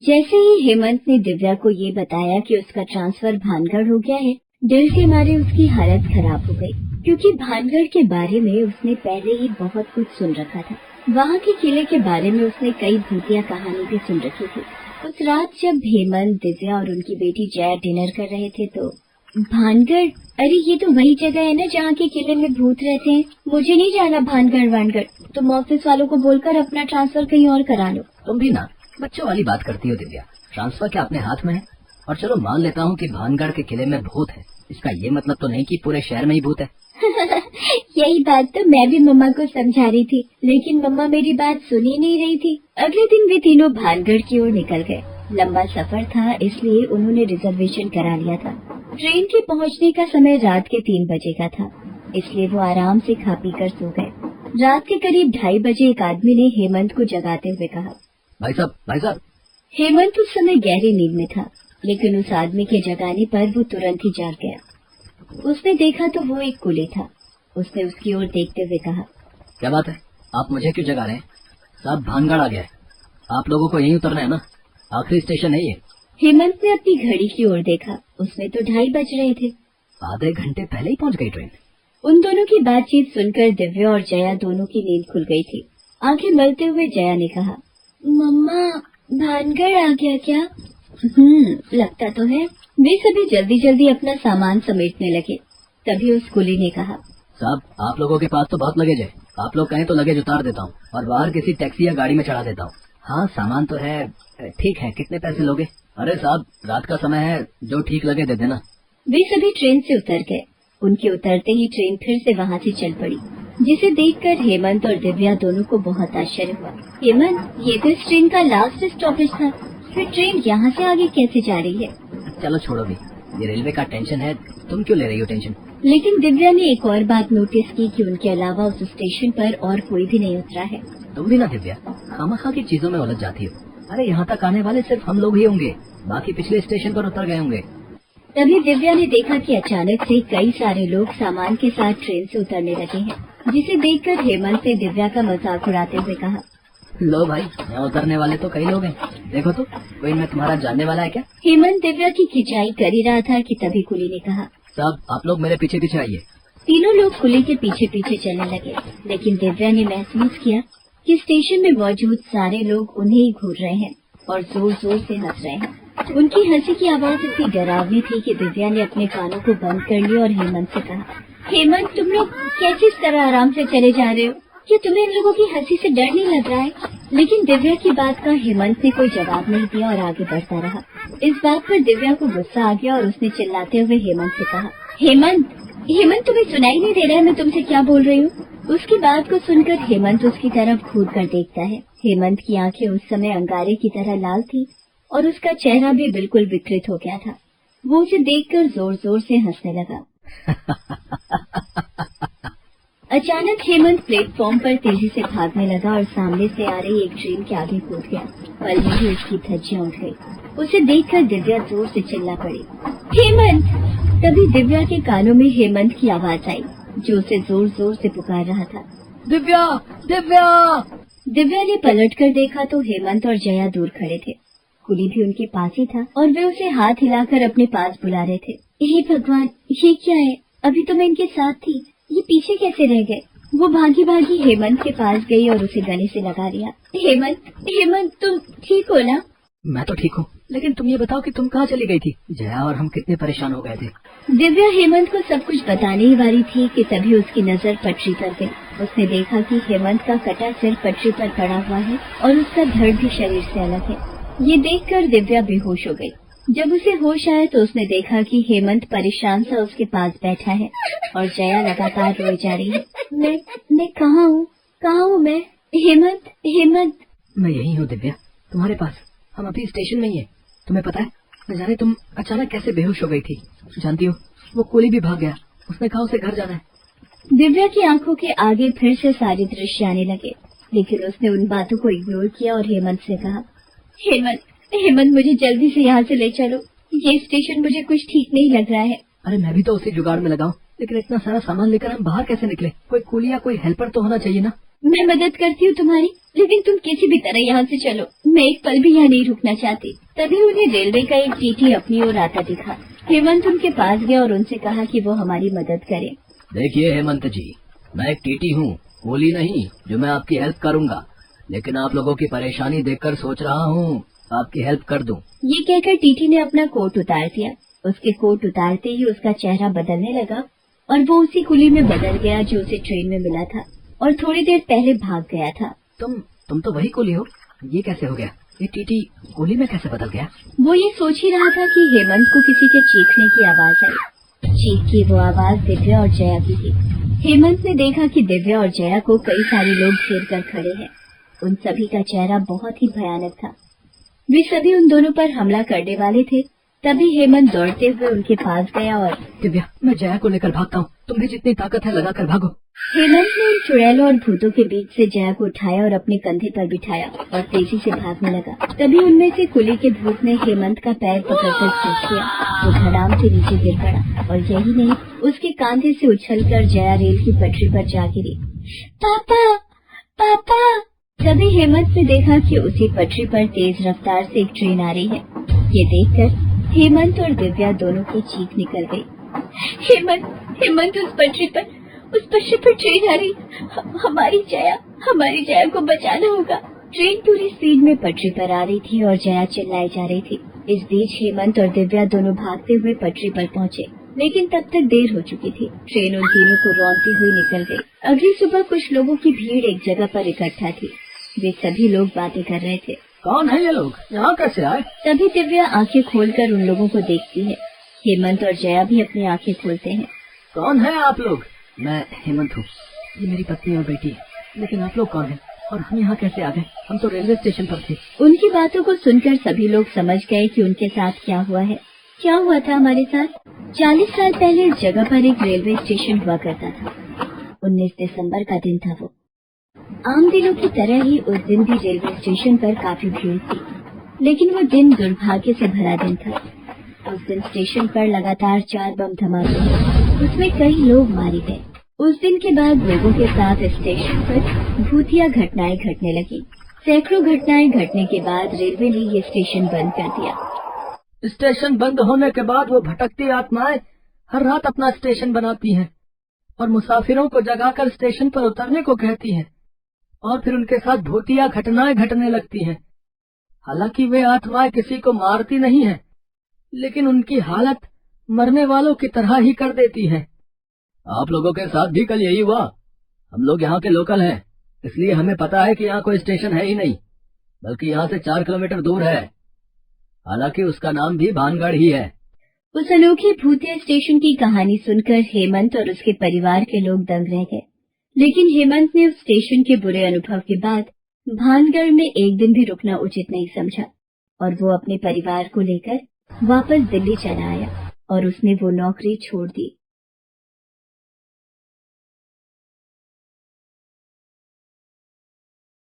जैसे ही हेमंत ने दिव्या को ये बताया कि उसका ट्रांसफर भानगढ़ हो गया है, डर के मारे उसकी हालत खराब हो गई, क्योंकि भानगढ़ के बारे में उसने पहले ही बहुत कुछ सुन रखा था। वहाँ के किले के बारे में उसने कई भूतिया कहानी भी सुन रखी थी। उस रात जब हेमंत, दिव्या और उनकी बेटी जया डिनर कर रहे थे तो भानगढ़, अरे ये तो वही जगह है ना जहाँ के किले में भूत रहते हैं। मुझे नहीं जाना भानगढ़। तुम ऑफिस वालों को बोलकर अपना ट्रांसफर कहीं और करा लो। तुम भी ना बच्चों वाली बात करती हो दिव्या। ट्रांसफर क्या अपने हाथ में है? और चलो मान लेता हूँ कि भानगढ़ के किले में भूत है, इसका ये मतलब तो नहीं कि पूरे शहर में ही भूत है। यही बात तो मैं भी मम्मा को समझा रही थी, लेकिन मम्मा मेरी बात सुन ही नहीं रही थी। अगले दिन वे तीनों भानगढ़ की ओर निकल गए। लंबा सफर था, इसलिए उन्होंने रिजर्वेशन करा लिया था। ट्रेन के पहुंचने का समय रात के 3 बजे का था, इसलिए वो आराम से खा पी कर सो गए। रात के करीब 2:30 बजे एक आदमी ने हेमंत को जगाते हुए कहा, भाई साहब। हेमंत उस समय गहरी नींद में था, लेकिन उस आदमी के जगाने पर वो तुरंत ही जाग गया। उसने देखा तो वो एक कुली था। उसने उसकी ओर देखते हुए कहा, क्या बात है, आप मुझे क्यों जगा रहे हैं? साहब भानगढ़ आ गया है, आप लोगों को यहीं उतरना है ना, आखिरी स्टेशन है ये। हेमंत ने अपनी घड़ी की ओर देखा, उसमें तो 2:30 बज रहे थे। आधे घंटे पहले ही पहुंच गई ट्रेन। उन दोनों की बातचीत सुनकर दिव्या और जया दोनों की नींद खुल गई थी। आंखें मलते हुए जया ने कहा, मम्मा भानगढ़ आ गया क्या? लगता तो है। वे सभी जल्दी जल्दी अपना सामान समेटने लगे। तभी उस कुली ने कहा, साहब आप लोगों के पास तो बहुत लगेज है, आप लोग कहें तो लगेज उतार देता हूँ और बाहर किसी टैक्सी या गाड़ी में चढ़ा देता हूँ। हाँ सामान तो है, ठीक है, कितने पैसे लोगे? अरे साहब रात का समय है, जो ठीक लगे दे देना। वे सभी ट्रेन से उतर गए। उनके उतरते ही ट्रेन फिर से वहाँ से चल पड़ी, जिसे देखकर हेमंत और दिव्या दोनों को बहुत आश्चर्य हुआ। हेमंत, ये तो इस ट्रेन का लास्ट स्टॉपेज था, फिर ट्रेन यहाँ से आगे कैसे जा रही है? चलो छोड़ो भी, ये रेलवे का टेंशन है, तुम क्यों ले रही हो टेंशन? लेकिन दिव्या ने एक और बात नोटिस की कि उनके अलावा उस स्टेशन पर और कोई भी नहीं उतरा है। तुम भी ना दिव्या, खामखा की चीजों में उलझ जाती हो। अरे यहाँ तक आने वाले सिर्फ हम लोग ही होंगे, बाकी पिछले स्टेशन पर उतर गए होंगे। तभी दिव्या ने देखा कि अचानक से कई सारे लोग सामान के साथ ट्रेन से उतरने लगे हैं, जिसे देखकर हेमंत ने दिव्या का मजाक उड़ाते हुए कहा, लो भाई, यहाँ उतरने वाले तो कई लोग हैं, देखो तो कोई मैं तुम्हारा जानने वाला है क्या? हेमंत दिव्या की खिंचाई कर ही रहा था कि तभी कुली ने कहा, साहब आप लोग मेरे पीछे पीछे आइए। तीनों लोग कुली के पीछे पीछे चलने लगे, लेकिन दिव्या ने महसूस किया कि स्टेशन में मौजूद सारे लोग उन्हें ही घूर रहे हैं और जोर जोर से हंस रहे हैं। उनकी हंसी की आवाज इतनी डरावनी थी कि दिव्या ने अपने कानों को बंद कर लिया और हेमंत से कहा, हेमंत तुम लोग कैसे इस तरह आराम से चले जा रहे हो? क्या तुम्हें इन लोगों की हंसी से डर नहीं लग रहा है? लेकिन दिव्या की बात का हेमंत ने कोई जवाब नहीं दिया और आगे बढ़ता रहा। इस बात पर दिव्या को गुस्सा आ गया और उसने चिल्लाते हुए हेमंत से कहा, हेमंत तुम्हें सुनाई नहीं दे रहा है मैं तुमसे क्या बोल रही हूँ? उसकी बात को सुनकर हेमंत उसकी तरफ घूर कर देखता है। हेमंत की आंखें उस समय अंगारे की तरह लाल थी और उसका चेहरा भी बिल्कुल विकृत हो गया था। वो उसे देखकर जोर जोर से हंसने लगा। अचानक हेमंत प्लेटफॉर्म पर तेजी से भागने लगा और सामने से आ रही एक ट्रेन के आगे कूद गया। पल में ही उसकी धज्जियां उठ गई। उसे देखकर दिव्या जोर से चिल्ला पड़ी, हेमंत! तभी दिव्या के कानों में हेमंत की आवाज आई, जो उसे जोर जोर से पुकार रहा था, दिव्या दिव्या! दिव्या ने पलटकर देखा तो हेमंत और जया दूर खड़े थे। कुली भी उनके पास ही था और वे उसे हाथ हिलाकर अपने पास बुला रहे थे। हे भगवान, ये क्या है? अभी तो मैं इनके साथ थी, ये पीछे कैसे रह गए? वो भागी भागी हेमंत के पास गई और उसे गले से लगा लिया। हेमंत तुम ठीक हो ना? मैं तो ठीक हूँ, लेकिन तुम ये बताओ कि तुम कहाँ चली गई थी? जया और हम कितने परेशान हो गए थे। दिव्या हेमंत को सब कुछ बताने ही वाली थी कि तभी उसकी नजर पटरी पर गई। उसने देखा कि हेमंत का कटा सिर पटरी पर पड़ा हुआ है और उसका धड़ भी शरीर से अलग है। ये देखकर दिव्या बेहोश हो गई। जब उसे होश आया तो उसने देखा कि हेमंत परेशान सा उसके पास बैठा है और जया लगातार रोई जा रही है। मैं कहाँ हूँ मैं? हेमंत! मैं यही हूँ दिव्या, तुम्हारे पास। हम अभी स्टेशन में ही हैं। तुम्हें पता है, न जाने तुम अचानक कैसे बेहोश हो गई थी। जानती हो, वो कुली भी भाग गया, उसने कहा उसे घर जाना है। दिव्या की आंखों के आगे फिर से सारे दृश्य आने लगे, लेकिन उसने उन बातों को इग्नोर किया और हेमंत से कहा, हेमंत मुझे जल्दी से यहाँ से ले चलो, ये स्टेशन मुझे कुछ ठीक नहीं लग रहा है। अरे मैं भी तो उसी जुगाड़ में लगा हूँ, लेकिन इतना सारा सामान लेकर हम बाहर कैसे निकले? कोई कुली या कोई हेल्पर तो होना चाहिए ना। मैं मदद करती हूँ तुम्हारी, लेकिन तुम किसी भी तरह यहाँ से चलो। मैं एक पल भी यहाँ नहीं रुकना चाहती। तभी उन्हें रेलवे का एक टीटी अपनी ओर आता दिखा। हेमंत उनके पास गया और उनसे कहा कि वो हमारी मदद करे। देखिए हेमंत जी, मैं एक टीटी हूँ, कूली नहीं, जो मैं आपकी हेल्प करूँगा। लेकिन आप लोगों की परेशानी देखकर सोच रहा हूँ आपकी हेल्प कर दूं। ये कहकर टीटी ने अपना कोट उतार दिया। उसके कोट उतारते ही उसका चेहरा बदलने लगा और वो उसी कुली में बदल गया जो उसे ट्रेन में मिला था और थोड़ी देर पहले भाग गया था। तुम तो वही कुली हो? ये कैसे हो गया? ये टीटी कुली में कैसे बदल गया? वो ये सोच ही रहा था कि हेमंत को किसी के चीखने की आवाज आई। चीख की वो आवाज दिव्या और जया की थी। हेमंत ने देखा कि दिव्या और जया को कई सारे लोग घेर कर खड़े हैं। उन सभी का चेहरा बहुत ही भयानक था। वे सभी उन दोनों पर हमला करने वाले थे। तभी हेमंत दौड़ते हुए उनके पास गया और दिव्या, मैं जया को लेकर भागता हूँ, तुम्हें जितनी ताकत है लगाकर भागो। हेमंत ने उन चुड़ैलों और भूतों के बीच से जया को उठाया और अपने कंधे पर बिठाया और तेजी से भागने लगा। तभी उनमें से कुली के भूत ने हेमंत का पैर पकड़कर खींच लिया। वो धड़ाम से नीचे गिर पड़ा और यही नहीं, उसके कांधे से उछलकर जया रेल की पटरी पर जा गिरी। पापा, पापा। तभी हेमंत ने देखा कि उसी पटरी पर तेज रफ्तार से एक ट्रेन आ रही है। ये देखकर हेमंत और दिव्या दोनों की चीख निकल गई। हेमंत उस पटरी पर ट्रेन आ रही। हमारी जया को बचाना होगा। ट्रेन पूरी स्पीड में पटरी पर आ रही थी और जया चिल्लाई जा रही थी। इस बीच हेमंत और दिव्या दोनों भागते हुए पटरी पर पहुँचे, लेकिन तब तक देर हो चुकी थी। ट्रेन उन तीनों को रौंदती हुई निकल गई। अगली सुबह कुछ लोगों की भीड़ एक जगह पर इकट्ठा थी। वे सभी लोग बातें कर रहे थे। कौन है ये लोग? यहाँ कैसे आए? तभी दिव्या आंखें खोलकर उन लोगों को देखती है। हेमंत और जया भी अपनी आंखें खोलते हैं। कौन है आप लोग? मैं हेमंत हूँ, ये मेरी पत्नी और बेटी है। लेकिन आप लोग कौन हैं और हम यहाँ कैसे आ गए? हम तो रेलवे स्टेशन पर थे। उनकी बातों को सुनकर सभी लोग समझ गए कि उनके साथ क्या हुआ है। क्या हुआ था हमारे साथ? 40 साल पहले इस जगह पर एक रेलवे स्टेशन हुआ करता था। 19 दिसंबर का दिन था। वो आम दिनों की तरह ही उस दिन भी रेलवे स्टेशन पर काफी भीड़ थी, लेकिन वो दिन दुर्भाग्य से भरा दिन था। उस दिन स्टेशन पर लगातार 4 बम धमाके हुए। उसमें कई लोग मारे गए। उस दिन के बाद लोगों के साथ स्टेशन पर भूतिया घटनाएं घटने लगी। सैकड़ों घटनाएं घटने के बाद रेलवे ने ये स्टेशन बंद कर दिया। स्टेशन बंद होने के बाद वो भटकती आत्माएं हर रात अपना स्टेशन बनाती हैं और मुसाफिरों को जगाकर स्टेशन पर उतरने को कहती हैं और फिर उनके साथ भूतिया घटनाएं घटने लगती हैं। हालांकि वे आत्माएं किसी को मारती नहीं हैं, लेकिन उनकी हालत मरने वालों की तरह ही कर देती है। आप लोगों के साथ भी कल यही हुआ। हम लोग यहाँ के लोकल हैं, इसलिए हमें पता है कि यहाँ कोई स्टेशन है ही नहीं, बल्कि यहाँ से 4 किलोमीटर दूर है। हालांकि उसका नाम भी भानगढ़ ही है। उस अनोखे भूतिया स्टेशन की कहानी सुनकर हेमंत और उसके परिवार के लोग दंग रह गए। लेकिन हेमंत ने उस स्टेशन के बुरे अनुभव के बाद भानगढ़ में एक दिन भी रुकना उचित नहीं समझा और वो अपने परिवार को लेकर वापस दिल्ली चला आया और उसने वो नौकरी छोड़ दी।